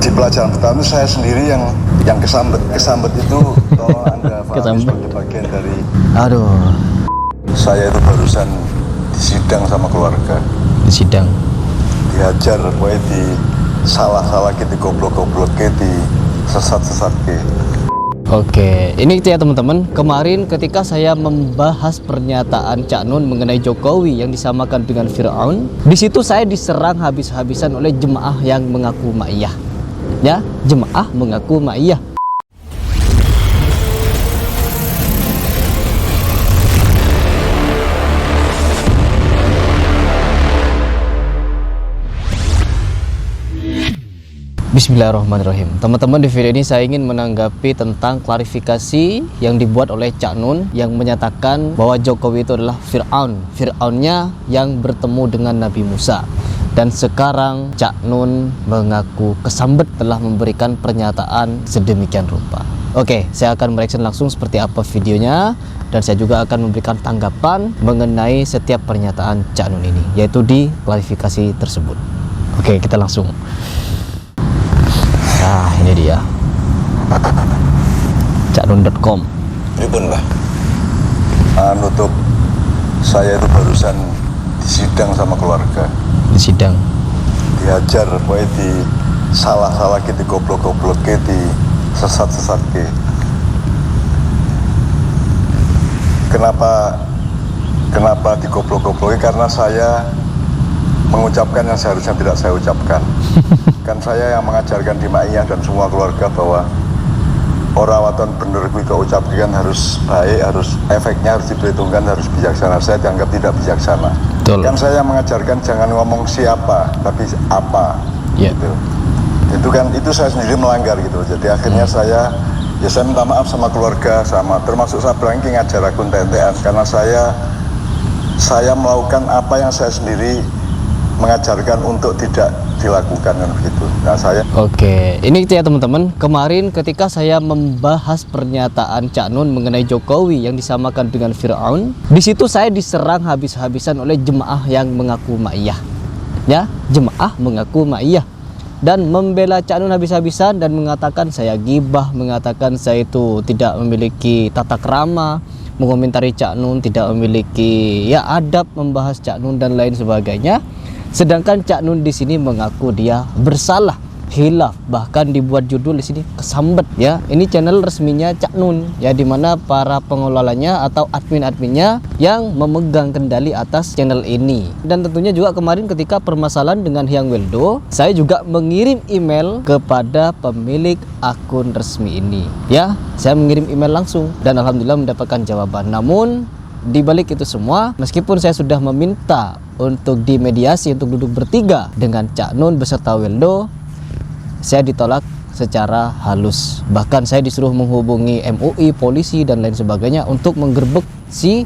Di pelajaran pertama saya sendiri yang kesambet itu tolong Anda pahami sebagai bagian dari. Aduh. Saya itu barusan disidang sama keluarga. Disidang. Dihajar, pokoknya di salah ke, di goblok ke, di sesat ke. Oke, ini ya teman-teman. Kemarin ketika saya membahas pernyataan Cak Nun mengenai Jokowi yang disamakan dengan Fir'aun, di situ saya diserang habis-habisan oleh jemaah yang mengaku ma'iyah. Ya, jemaah mengaku ma'iyah. Bismillahirrahmanirrahim. Teman-teman, di video ini saya ingin menanggapi tentang klarifikasi yang dibuat oleh Cak Nun yang menyatakan bahwa Jokowi itu adalah Fir'aun. Fir'aunnya yang bertemu dengan Nabi Musa. Dan sekarang Cak Nun mengaku kesambet telah memberikan pernyataan sedemikian rupa. Oke, saya akan mereaction langsung seperti apa videonya. Dan saya juga akan memberikan tanggapan mengenai setiap pernyataan Cak Nun ini, yaitu di klarifikasi tersebut. Oke, kita langsung. Nah, ini dia caknun.com. Ini pun lah nutup saya itu barusan disidang sama keluarga. Disidang. Dihajar, pokoknya di salah ke, di goblok ke, di sesat ke. Kenapa di goblok karena saya mengucapkan yang seharusnya tidak saya ucapkan. Kan saya yang mengajarkan di Ma'iyah dan semua keluarga bahwa orang waton bener kuwi kok ucapkan harus baik, harus efeknya harus diperhitungkan, harus bijaksana. Saya dianggap tidak bijaksana. Betul. Kan saya mengajarkan jangan ngomong siapa, tapi apa. Yeah. Gitu. Itu kan itu saya sendiri melanggar gitu. Jadi akhirnya saya minta maaf sama keluarga, sama termasuk saya berangking ngajar akun tentean karena saya melakukan apa yang saya sendiri mengajarkan untuk tidak dilakukan kan begitu. Nah, saya Oke, ini ya teman-teman. Kemarin ketika saya membahas pernyataan Cak Nun mengenai Jokowi yang disamakan dengan Fir'aun, di situ saya diserang habis-habisan oleh jemaah yang mengaku ma'iyah. Ya, jemaah mengaku ma'iyah dan membela Cak Nun habis-habisan dan mengatakan saya gibah, mengatakan saya itu tidak memiliki tata krama, mengomentari Cak Nun, tidak memiliki ya adab membahas Cak Nun dan lain sebagainya. Sedangkan Cak Nun di sini mengaku dia bersalah, hilaf, bahkan dibuat judul di sini kesambet ya. Ini channel resminya Cak Nun ya, dimana para pengelolanya atau admin-adminnya yang memegang kendali atas channel ini. Dan tentunya juga kemarin ketika permasalahan dengan Hyang Weldo, saya juga mengirim email kepada pemilik akun resmi ini ya. Saya mengirim email langsung dan alhamdulillah mendapatkan jawaban. Namun di balik itu semua, meskipun saya sudah meminta untuk dimediasi untuk duduk bertiga dengan Cak Nun beserta Weldo, saya ditolak secara halus. Bahkan saya disuruh menghubungi MUI, polisi dan lain sebagainya untuk menggerbek si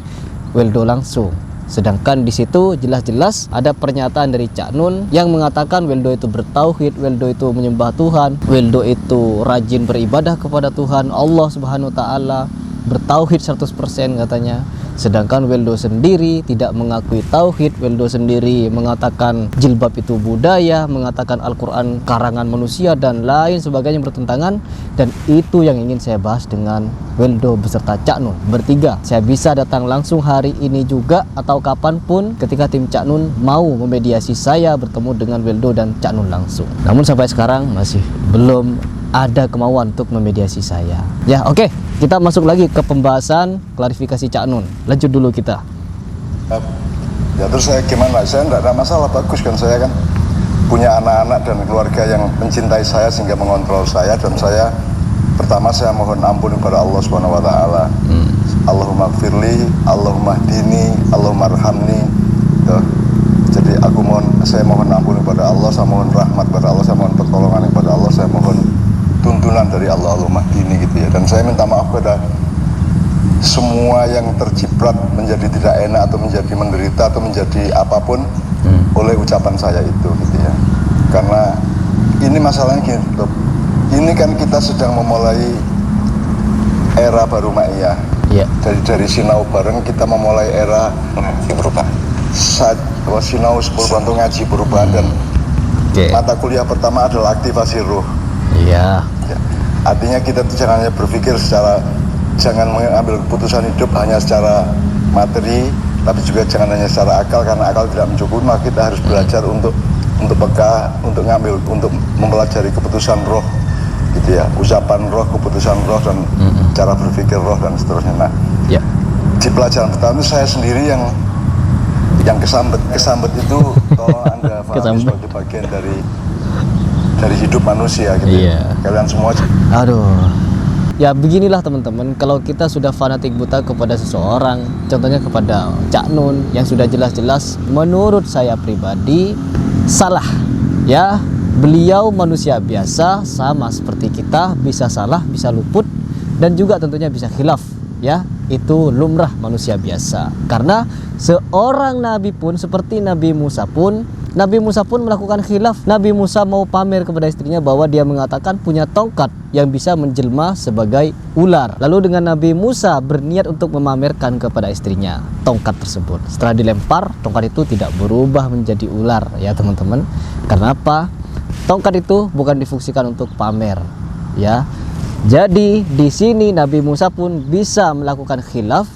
Weldo langsung. Sedangkan di situ jelas-jelas ada pernyataan dari Cak Nun yang mengatakan Weldo itu bertauhid, Weldo itu menyembah Tuhan, Weldo itu rajin beribadah kepada Tuhan Allah Subhanahu wa taala, bertauhid 100% katanya. Sedangkan Weldo sendiri tidak mengakui tauhid. Weldo sendiri mengatakan jilbab itu budaya, mengatakan Al-Quran karangan manusia dan lain sebagainya bertentangan. Dan itu yang ingin saya bahas dengan Weldo beserta Cak Nun bertiga. Saya bisa datang langsung hari ini juga atau kapanpun ketika tim Cak Nun mau memediasi saya bertemu dengan Weldo dan Cak Nun langsung. Namun sampai sekarang masih belum ada kemauan untuk memediasi saya. Ya, oke. Kita masuk lagi ke pembahasan klarifikasi Cak Nun. Lanjut dulu kita. Ya terus saya gimana? Saya enggak ada masalah, bagus kan, saya kan punya anak-anak dan keluarga yang mencintai saya sehingga mengontrol saya, dan saya pertama saya mohon ampun kepada Allah Subhanahu wa taala. Allahumma gfirli, Allahumma hdini, Allahumma arhamni. Jadi saya mohon ampun kepada Allah, saya mohon rahmat kepada Allah, saya mohon pertolongan kepada Allah, saya mohon tuntunan dari Allah, Allahumma hdini gitu ya. Dan saya minta maaf kepada semua yang terjebak menjadi tidak enak atau menjadi menderita atau menjadi apapun oleh ucapan saya itu gitu ya. Karena ini masalahnya gini, ini kan kita sedang memulai era baru Ma'iyah. Yeah. Dari Sinau bareng kita memulai era ngaji perubahan. Sinau 10 ngaji perubahan dan mata kuliah pertama adalah aktivasi ruh. Iya. Ya. Artinya kita tuh jangan hanya berpikir jangan mengambil keputusan hidup hanya secara materi, tapi juga jangan hanya secara akal, karena akal tidak mencukupi. Maka kita harus belajar untuk peka, untuk mempelajari keputusan roh, gitu ya, ucapan roh, keputusan roh, dan cara berpikir roh, dan seterusnya. Nah, Ya. di pelajaran pertama itu saya sendiri yang kesambet itu tolong Anda pahami sebagai bagian dari hidup manusia, gitu. Iya. Kalian semua. Aduh. Ya beginilah teman-teman, kalau kita sudah fanatik buta kepada seseorang, contohnya kepada Cak Nun yang sudah jelas-jelas menurut saya pribadi salah. Ya, beliau manusia biasa sama seperti kita, bisa salah, bisa luput, dan juga tentunya bisa khilaf. Ya, itu lumrah manusia biasa. Karena seorang nabi pun seperti Nabi Musa pun melakukan khilaf. Nabi Musa mau pamer kepada istrinya bahwa dia mengatakan punya tongkat yang bisa menjelma sebagai ular. Lalu dengan Nabi Musa berniat untuk memamerkan kepada istrinya tongkat tersebut. Setelah dilempar, tongkat itu tidak berubah menjadi ular, ya teman-teman. Karena apa? Tongkat itu bukan difungsikan untuk pamer, ya. Jadi di sini Nabi Musa pun bisa melakukan khilaf,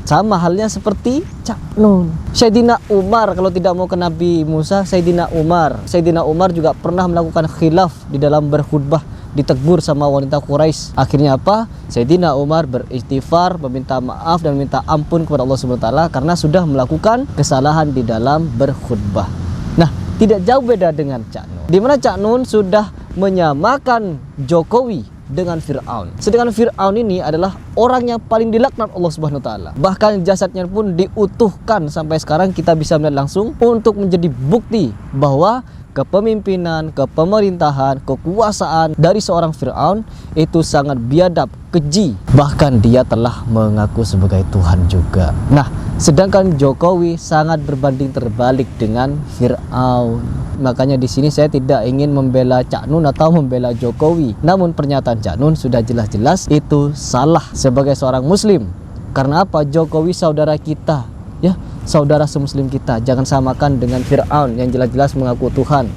sama halnya seperti Cak Nun. Sayyidina Umar, kalau tidak mau ke Nabi Musa, Sayyidina Umar juga pernah melakukan khilaf di dalam berkhutbah, ditegur sama wanita Quraisy. Akhirnya apa? Sayyidina Umar beristighfar, meminta maaf dan meminta ampun kepada Allah Subhanahu wa taala karena sudah melakukan kesalahan di dalam berkhutbah. Nah, tidak jauh beda dengan Cak Nun, di mana Cak Nun sudah menyamakan Jokowi dengan Fir'aun. Sedangkan Fir'aun ini adalah orang yang paling dilaknat Allah Subhanahu wa taala. Bahkan jasadnya pun diutuhkan sampai sekarang kita bisa melihat langsung untuk menjadi bukti bahwa kepemimpinan, kepemerintahan, kekuasaan dari seorang Fir'aun itu sangat biadab, keji. Bahkan dia telah mengaku sebagai Tuhan juga. Nah, sedangkan Jokowi sangat berbanding terbalik dengan Fir'aun. Makanya di sini saya tidak ingin membela Cak Nun atau membela Jokowi. Namun pernyataan Cak Nun sudah jelas-jelas itu salah sebagai seorang muslim. Karena apa? Jokowi saudara kita, ya, saudara semuslim kita. Jangan samakan dengan Fir'aun yang jelas-jelas mengaku Tuhan.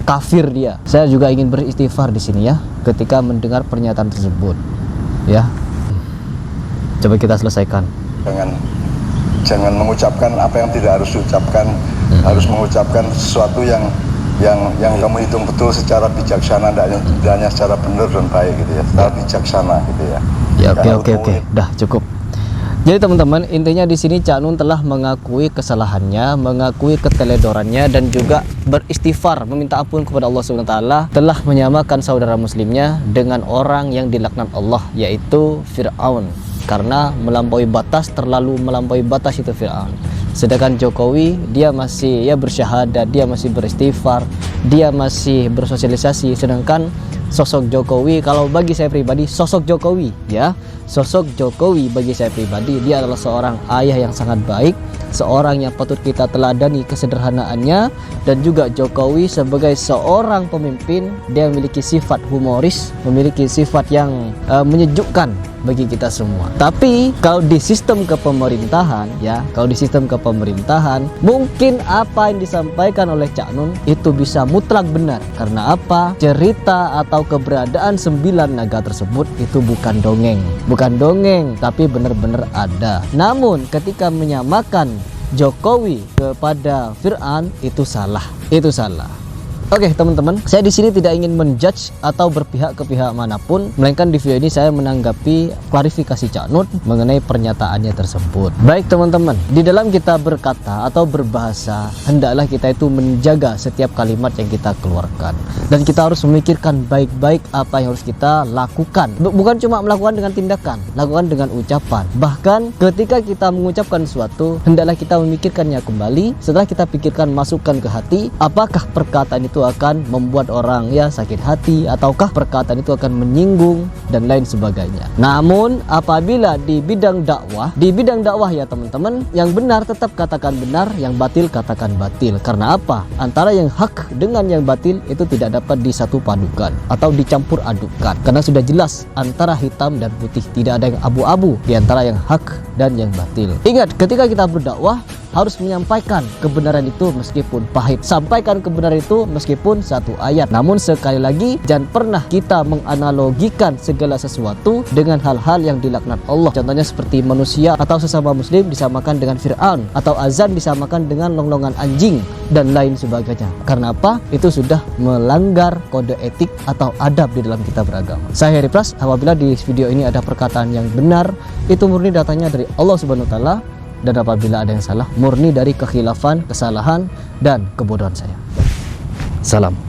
Kafir dia. Saya juga ingin beristighfar di sini ya ketika mendengar pernyataan tersebut. Ya. Coba kita selesaikan. Jangan mengucapkan apa yang tidak harus diucapkan. Harus mengucapkan sesuatu yang kamu hitung betul secara bijaksana, dan hanya secara benar dan baik, gitu ya. Secara bijaksana, gitu ya. Ya, oke. Dah cukup. Jadi teman-teman, intinya di sini Cak Nun telah mengakui kesalahannya, mengakui keteledorannya, dan juga beristighfar, meminta ampun kepada Allah Subhanahu wa taala, telah menyamakan saudara muslimnya dengan orang yang dilaknat Allah, yaitu Fir'aun. Karena terlalu melampaui batas itu Fir'aun. Sedangkan Jokowi, dia masih bersyahadat, dia masih beristighfar, dia masih bersosialisasi. Sedangkan sosok Jokowi, kalau bagi saya pribadi, sosok Jokowi bagi saya pribadi, dia adalah seorang ayah yang sangat baik, seorang yang patut kita teladani kesederhanaannya. Dan juga Jokowi sebagai seorang pemimpin, dia memiliki sifat humoris, memiliki sifat yang menyejukkan bagi kita semua. Tapi kalau di sistem kepemerintahan, mungkin apa yang disampaikan oleh Cak Nun itu bisa mutlak benar. Karena apa? Cerita atau keberadaan 9 naga tersebut itu bukan dongeng, tapi benar-benar ada. Namun ketika menyamakan Jokowi kepada Fir'aun itu salah. Oke teman-teman, saya di sini tidak ingin menjudge atau berpihak ke pihak manapun, melainkan di video ini saya menanggapi klarifikasi Cak Nun mengenai pernyataannya tersebut. Baik teman-teman, di dalam kita berkata atau berbahasa, hendaklah kita itu menjaga setiap kalimat yang kita keluarkan, dan kita harus memikirkan baik-baik apa yang harus kita lakukan. Bukan cuma melakukan dengan tindakan, lakukan dengan ucapan. Bahkan ketika kita mengucapkan sesuatu, hendaklah kita memikirkannya kembali. Setelah kita pikirkan, masukkan ke hati, apakah perkataan itu akan membuat orang sakit hati, ataukah perkataan itu akan menyinggung dan lain sebagainya. Namun apabila di bidang dakwah ya teman-teman, yang benar tetap katakan benar, yang batil katakan batil. Karena apa? Antara yang hak dengan yang batil itu tidak dapat disatu padukan atau dicampur adukan, karena sudah jelas antara hitam dan putih, tidak ada yang abu-abu di antara yang hak dan yang batil. Ingat, ketika kita berdakwah, harus menyampaikan kebenaran itu meskipun pahit. Sampaikan kebenaran itu meskipun satu ayat. Namun sekali lagi, jangan pernah kita menganalogikan segala sesuatu dengan hal-hal yang dilaknat Allah. Contohnya seperti manusia atau sesama muslim disamakan dengan Fir'aun, atau azan disamakan dengan longlongan anjing dan lain sebagainya. Karena apa? Itu sudah melanggar kode etik atau adab di dalam kita beragama. Saya Heri Pras, apabila di video ini ada perkataan yang benar, itu murni datanya dari Allah Subhanahu wa taala, dan apabila ada yang salah, murni dari kekhilafan, kesalahan dan kebodohan saya. Salam.